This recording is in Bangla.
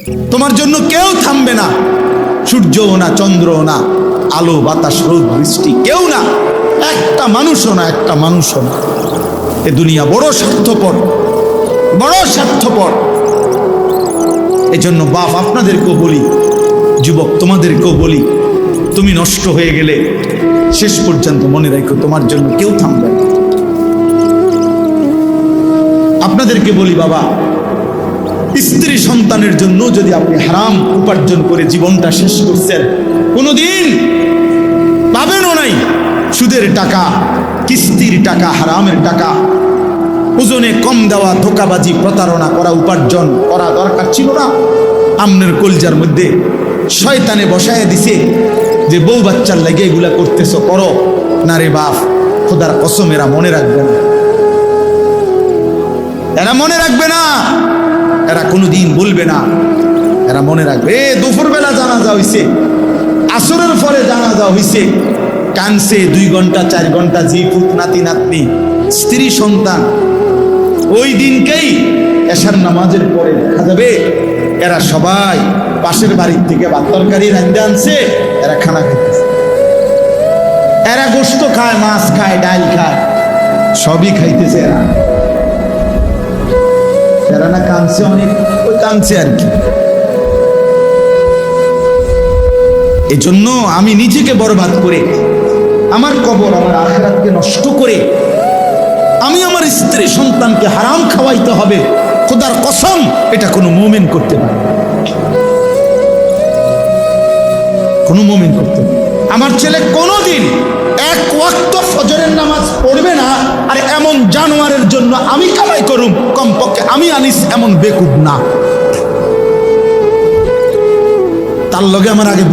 তোমার জন্য কেউ থামবে না, সূর্যও না, চন্দ্রও না, আলো বাতাস রোদ বৃষ্টি কেউ না, একটা মানুষও না, একটা মানুষও না। এ দুনিয়া বড় স্বার্থপর, বড় স্বার্থপর। এজন্য বাপ আপনাদেরকেও বলি, যুবক তোমাদেরকেও বলি, তুমি নষ্ট হয়ে গেলে শেষ পর্যন্ত মনে রাখো তোমার জন্য কেউ থামবে না। আপনাদেরকে বলি বাবা, স্ত্রী সন্তানের জন্য যদি আপনি হারাম উপার্জন করে জীবনটা শেষ করছেন, কোনোদিন পাবেনও নাই। সুদের টাকা, কিস্তির টাকা, হারামের টাকা, ওজনে কম দেওয়া, ধোকাবাজি, প্রতারণা করা উপার্জন করা দরকার ছিল না। আমনের কলজার মধ্যে শয়তানে বসায় দিছে যে বউ বাচ্চার লাগে এগুলা করতেছ, করো না রে বাপ, খোদার কসম এরা মনে রাখবে না, এরা মনে রাখবে না, এরা কোনোদিন বলবে না, এরা মনে রাখবে। দুপুরবেলা জানাজা হইছে, আসরের পরে জানাজা হইছে, কানছে 2 ঘন্টা 4 ঘন্টা, জি পুত নাতি নাতনি স্ত্রী সন্তান। ওই দিনকেই এশার নামাজের পরে দেখা যাবে এরা সবাই পাশের বাড়ির থেকে ভাত তরকারি রান্না আনছে, এরা খানা খাইতেছে, এরা গোশত খায়, মাছ খায়, ডাল খায়, সবই খাইতেছে। এরা না কাঁদছে অনেক, ওই কাঁদছে আর কি। এজন্য আমি নিজেকে বরবাদ করে, আমার কবর, আমার আখিরাতকে নষ্ট করে আমি আমার স্ত্রী সন্তানকে হারাম খাওয়াইতে হবে, খোদার কসম এটা কোনো মুমিন করতে পারে, কোনো মুমিন করতে পারে। আমার ছেলে কোনোদিন 1 ওয়াক্ত ফজরের নামাজ পড়বে না, আর এমন জানোয়ারের জন্য আমি কামাই করুম, কমপক্ষে আমি আনিস এমন বেকুব না। তার লগে আমার আগে